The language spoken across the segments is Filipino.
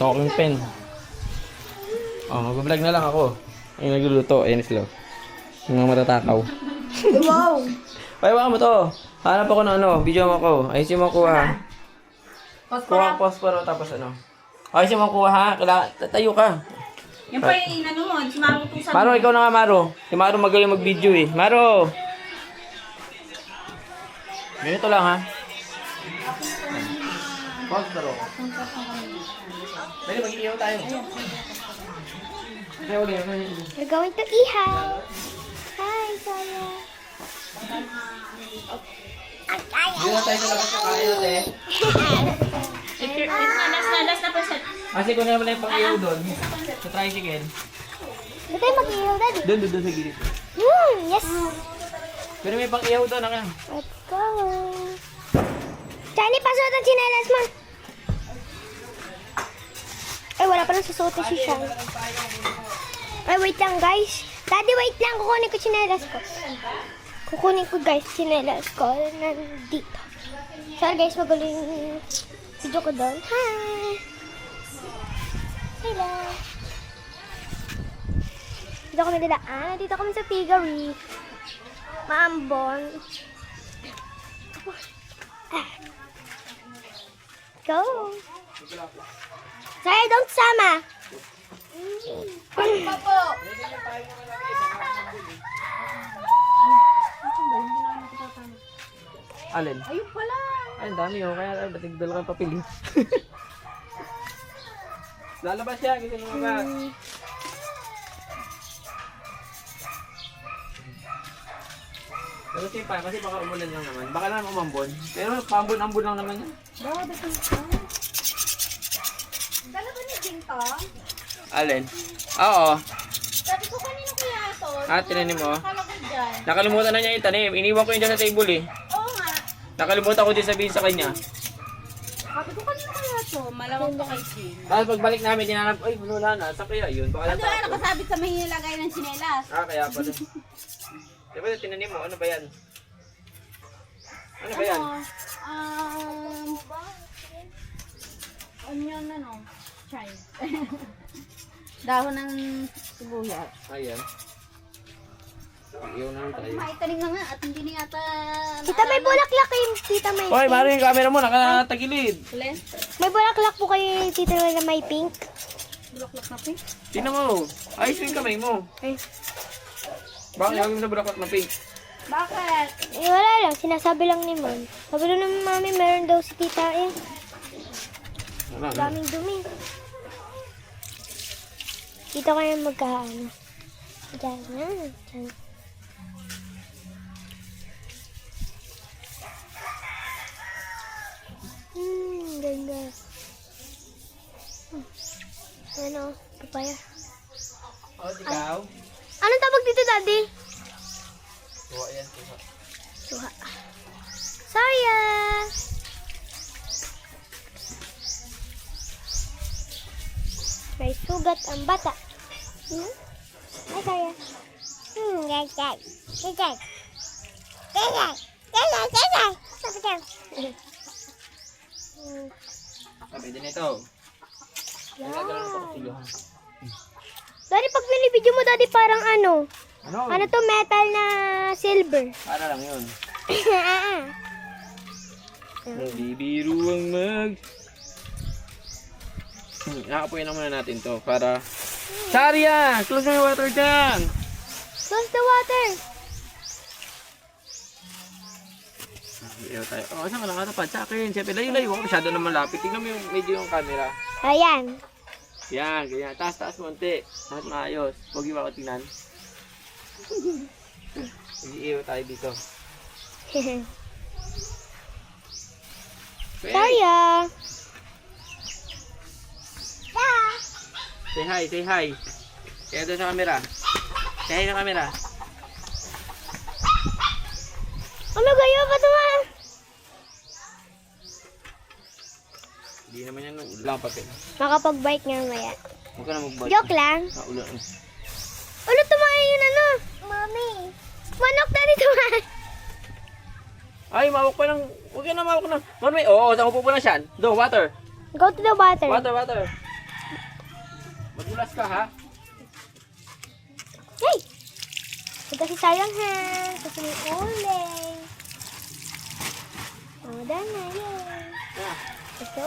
Talking pen. Oh, mag-vlog na lang ako. Yung nagluluto, ayun sila. Yung mga matatakaw. Wow! Paiwa mo to. Hanap ako ng ano, video mo ako. Ayusin mo kuha. Kuha posporo tapos ano. Ayusin mo kuha ha. Kailangan, tatayo ka. Yan pa yung inano mo, si Maro tusan Maro, ikaw na nga Maro. Si Maro magaling mag-video eh. Maro! Ganito lang ha. Posporo. Dali, mag-iiyaw tayo. We're going to ihaw. Hi, Saya. Hindi na tayo sa labas na kaya natin. Last na percent. Kasi kung naman na yung pang-iyaw doon, sa tricycle. Doon tayo mag-ihaw, Daddy. Doon sa gilid. Yes. Pero may pang-iyaw doon, naka. Let's go. Shiny, pasuot ang chinelas mo. Ay, wala pa nang susuot si Shiny. Ay, wait lang, guys. Daddy, wait lang. Kukunin ko chinelas ko. Kukunin ko, guys, chinelas ko. Nandito. Sorry, guys. Magulo yung video ko doon. Hi. Hello. Dito kami dadaan. Dito kami sa piggery. Maambon. Go. Sorry, don't sama. Alin? Ayun pala. Ay, ang dami oh. Kaya ba't dala kang papili? Lalabas siya. Kasi lumabas. Pero sipa, kasi baka umulan lang naman. Baka lang umambon. Pero pambon-ambon lang naman yan. Dala ba ni Jing to? Alin? Oo. Sabi ko kanino kaya ito? Tinanim mo. Nakalagay dyan. Nakalimutan na niya itanim. Iniwan ko yun dyan sa table eh. Oo nga. Nakalimutan ko din sabihin sa kanya. Sabi ko kanino kaya ito? Malawang to kay Jing. Tapos pagbalik namin, dinanap, ay, wala na. Saan kaya yun? Baka Ano na natapon. nakasabit sa may nilagay ng sinelas? Kaya pala. Diba tinanim mo? Ano ba yan? Ano ba yan? Onion ano? Chai. Dahon ng sibuyas. Ayan. Iyon na lang tayo. Maitanim na nga at hindi na yata... Tita, may bulaklak kayo. Tita, may Hoy, pink. Maro yung camera mo, nakatagilid. Len, May bulaklak po kayo, tita, na may pink. bulaklak na pink. Tingnan mo. Ayos yung kamay mo. Ay. Bakit gagawin na bulaklak na pink? Bakit? Eh, wala lang. Sinasabi lang ni Mom. Sabi doon ng mami, meron daw si tita eh. Wala na. Daming dumi. Dito kayo magkaano. Diyan na. Diyan. Ganda. Ano? Papaya. O, ikaw? Anong tawag dito, Daddy? Tuwa yan, tuwa. Suha. Saya! May sugat ang bata. Ay, Saya. Gagag. Gagag. Gagag. Gagag. Gagag. Sabi ka. Sabi din ito. Nagagalan ko kasi yun. Daddy, pag binibidyo mo, Daddy, parang ano? Ano? Ano to, metal na silver. Para lang yun. Ah. Nabibiru ang mag... Nakapuin na muna natin to para... Saria! Close mo yung water dyan! Close the water. Ayaw tayo. Oh, saan ka nakatapad? Sa akin. Siyempre, layo-layo ako. Masyado na malapit. Tingnan mo yung medyo yung camera. Ayan. Yan, ganyan. Taas-taas mo unti. Lahat maayos. Huwag yung ako tingnan. Mag-iiwa tayo dito. Saya. Say hi, say hi. Kaya doon sa camera. Say hi sa camera. Ano kayo? Ba't naman? Hindi naman yan ulang papel. Makapag-bike nga maya. Huwag ka na mag-bite. Joke lang. Ulan. Ano tumayo yun ano? Mami. Manok na rin tumayo. Ay, mawak pa ng... Huwag ka na mawak na. Marmay, oo, saan ko pupunan siya? Do, water. Go to the water. Water, water. Magulas ka ha? Hey! Ito si Sayang Hand. Ito si Uling. Oh, done na yun. Ah, Ito.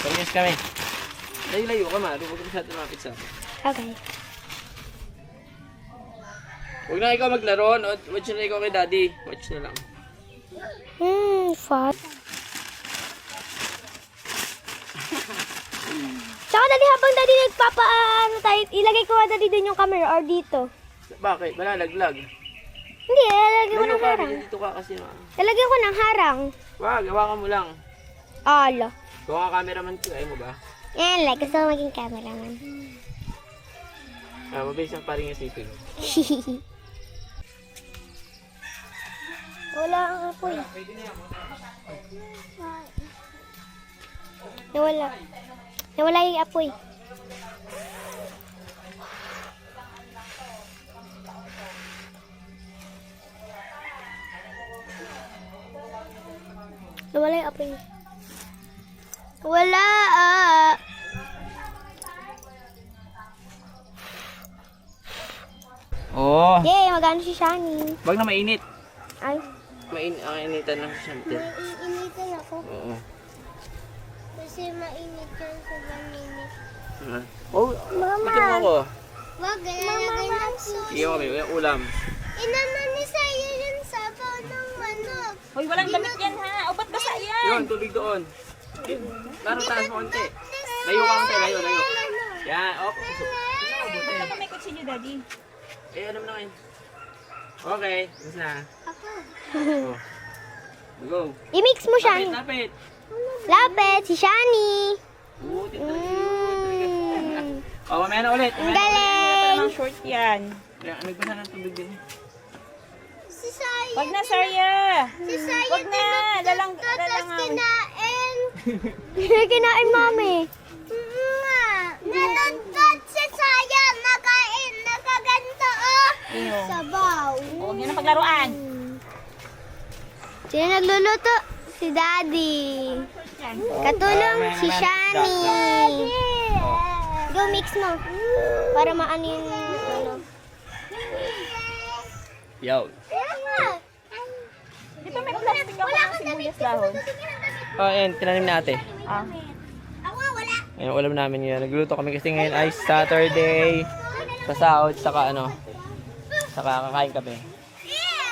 pagkas kami. Layo-layo ka, Mari. Huwag ka masyado lumapit sa akin. Okay. Huwag na ikaw maglaro. Watch na ikaw kay Daddy. Watch na lang. Fun. Tsaka Daddy, habang Daddy nagpapaano tayo, ilagay ko nga Daddy dun yung camera or dito. Bakit? Malalaglag. Hindi, lalagyan ko Layo ng ka, harang. dito ka kasi na. Lalagyan ko ng harang. Wag, hawakan mo lang. Ala. Kung ka cameraman ko, ayaw mo ba? Yan, like, gusto ko maging cameraman. Mabilis ang paring isipin. Wala ang apoy. Nawala. Nawala yung apoy. Nawala yung apoy. Wala ah. Oo. Yay, magano si Shani. Wag na mainit. Ay, Mainitan lang si Chantel. initan ako. Oo. Kasi mainit yan sa maninit. Oh, Mama. ito mo ako. Wag, lalagay ng sauce. Iyo kami, ulam. Inaman ni Saya yung sabaw ng manok. Hoy, walang damit yan ha. O, ba't basa yan? Yun, tubig doon. Laro taas mo konti. Layo ka konti, layo. Yan, pusok. Baka may kutsilyo, Daddy. Ano mo na kayo? Okay, gusto na. Ako. Oh. Go. I-mix mo siya. Lapit. Lapit, si Shani. Buti Oh, mamaya na ulit. Ang galing. Ang short yan. Nagbasa ng tubig din. Si Saya. Wag na, Sarya. Si Saya. Wag na. Lalang. Kinain. Kinain, mami. Naluntot si Saya. Nakain. Nakaganto, oh. Iyo. Sabaw. Huwag niyo na paglaruan. Sino nagluluto? Si Daddy. Katulong si Shani. Go mix mo. Para maano yung ano. Yo. Dito may plastic ako ng sibuyas dahon. Oh, ayan, tinanim na ate. Ah. Ako wala. Ayan, ulam namin yun. Nagluto kami kasi ngayon ay Saturday. Pasahod, saka saka kakain kami.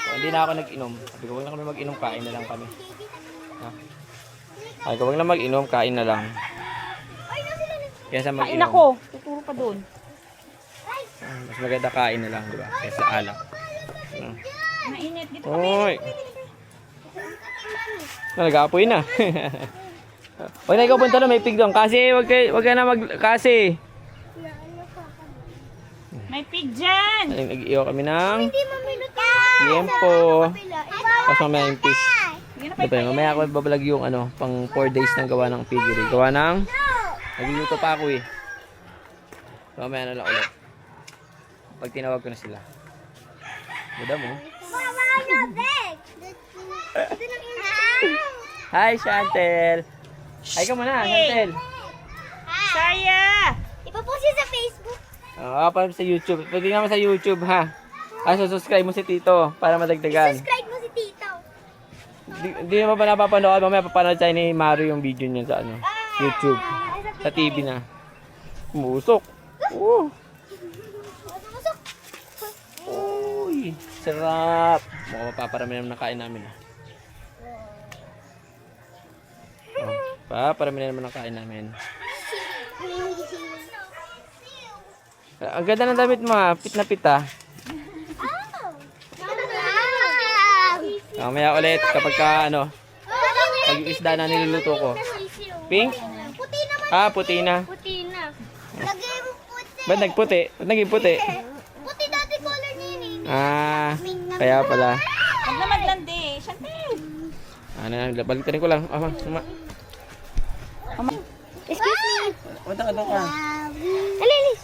So, hindi na ako nag-inom. Sabi ko, huwag na kami mag-inom, kain na lang kami. Sabi ko, huwag na mag-inom, kain na lang. Kesa Kain mag-inom. ako. Tuturo pa doon. Mas maganda kain na lang, di ba? Kesa alak. Mainit. Dito Hoy! Nag-aapoy na. Huwag na ikaw punta na, may pig doon. Kasi, huwag ka na kasi. may pig dyan. Nag-iyo kami ng Hindi maminot tiempo. Tapos mamaya yung fish. Hindi na Diba, mamaya ako babalag yung pang 4 days ng gawa ng piggery. Gawa ng, nagluluto pa ako eh. So, mamaya na lang ulit. Pag tinawag ko na sila. Buda mo. Hi, Chantel. Hi ka muna, Chantel. Sarya. Ipapost yun sa Facebook. Pa sa YouTube. Pwede naman sa YouTube, ha? Subscribe mo si Tito para madagdagan. Subscribe mo si Tito. Hindi naman ba napapanood? Mamaya papanood tayo ni Mario yung video niya sa YouTube. Sa TV na. Umusok. Uy, sarap. Mukhang mapaparami naman ng kain namin. Paparami na naman ng kain namin. Ang ganda ng damit mo, pit na pit ah. Mamaya ulit kapag pag yung isda na niluluto ko. Pink? Puti naman. Puti na. Puti na. Lagay mo puti. Ba't nagputi? Ba't naging puti? Puti dati color niya Kaya pala. Huwag na maglandi. Chantel. Baliktad ko lang. Excuse me. Punta ka doon ka. Alilis.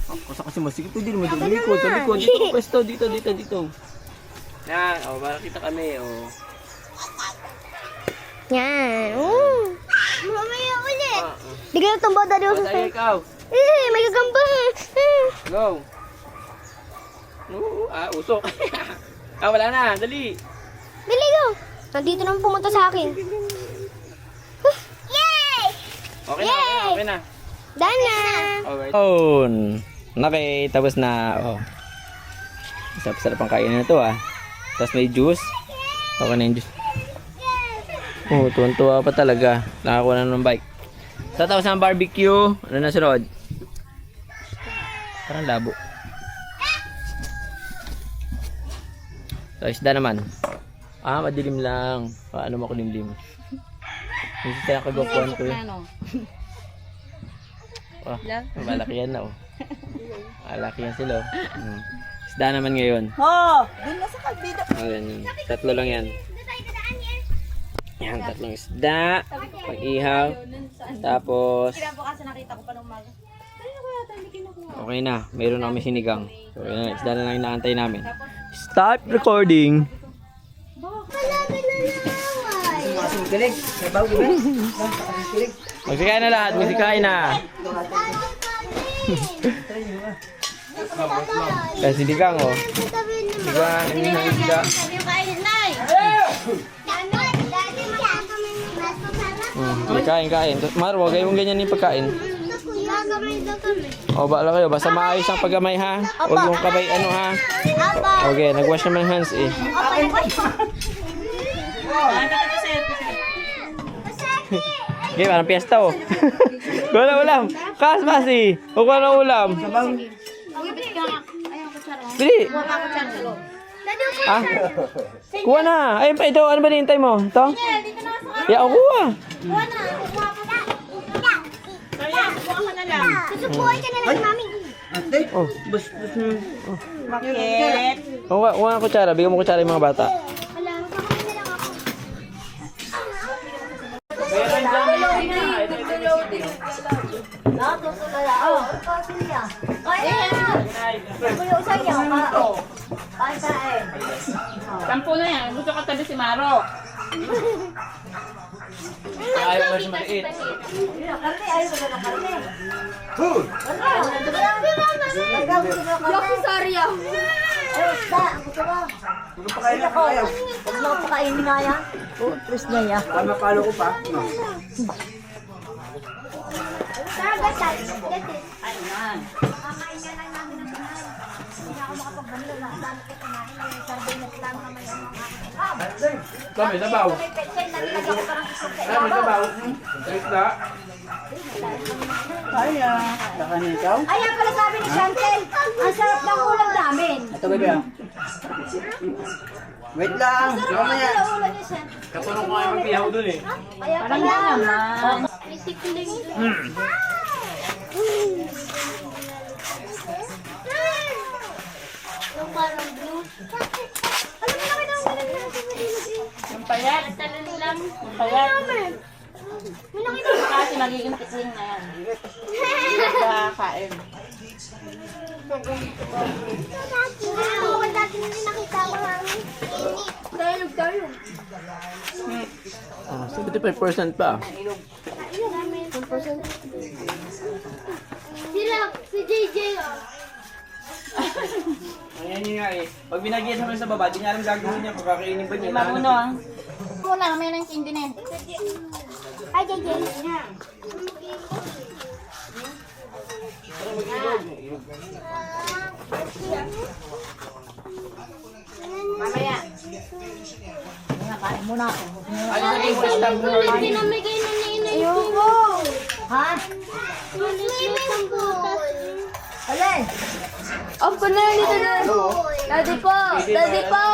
Kasi masikip. Hindi naman doon. Likod. Sa likod. Dito. Pwesto. Dito. Yan. Para kita kami. Yan. Mamaya ulit. Di ka tumbaw, daddy. O, tayo ikaw. May gagamba. Go. Usok. Wala na. Dali. Dali, go. Nandito naman pumunta sa akin. Yay! Okay na, okay na. Dana! Okay. Oh, okay, tapos na. Oh. Sarap-sarap ang kainin na ito ah. Tapos may juice. Okay na yung juice. Oh, tuwan-tuwa pa talaga. Nakakuha na ng bike. So, tapos ang barbecue. Ano na sunod? Parang labo. So, isda naman. Madilim lang. Paano mo kulimlim? Hindi tayo kagapuan ko eh. Malaki yan na oh. Malaki yan sila oh. Isda naman ngayon. Doon na sa kalbida. Ayan, tatlo lang yan. Yan, tatlong isda. Pag-ihaw. Tapos, Kinabukasan nakita ko pa nung umaga. okay na. Mayroon na kami sinigang. So, yun, isda na lang inaantay namin. Start recording. Magsikain na lahat. Magsikain na. Kasi sinigang oh. Sinigang, sinigang isda. Kain. Mar, huwag kayong ganyan yung pagkain. O, baala kayo. Basta maayos ang paggamay ha. Huwag mong kabay ano ha. Okay, nag-wash naman hands eh. Okay, parang piyesta oh. Kuha na ulam. Kas, Basi. Kuha na ulam. Bili. Ah? Kuha na. Ayun pa ito. Ano ba nihintay mo? Ito? Ya, ako kuha. Susubuhay ka na lang, mami. Oh. Bakit? Kuha na kutsara. Bigyan mo kutsara yung mga bata. Wala, magkakain na lang ako. Sampo na yan. Gusto ka tabi si Maro. Ayaw mo siya maliit. Yoki, sorry ah. Kami, sabaw. Kami, sabaw. Isda. Ayan pala sabi ni Chantel, ang sarap ng ulam namin. Ito ba ba? Wait lang. Mamaya. Ulam niya siya. Kasunong ko kayo magpihaw dun eh. Kaya Parang yan naman. may sikling. Yung parang blue. Alam mo na kayo Yung payat. Yung payat. may nakita ko. Kasi magiging tikling na yan. Kakain. Ako dati na rin nakita ko namin. Dialog tayo. 75% pa. Sila, si JJ oh. Ayan yun nga eh. Pag binagyan sa sa baba, di niya alam gagawin niya. Pagkakainin ba niya? Mamuno ah. Muna, may nang-hindi na eh. Ay, JJ. Mamaya. Kain muna ako. Ano na yung stamp mo? Pinamigay na ni Inay. Ayoko. Ha? Maliit ang butas. Alin? Off ko na dito na. Daddy po. Daddy po.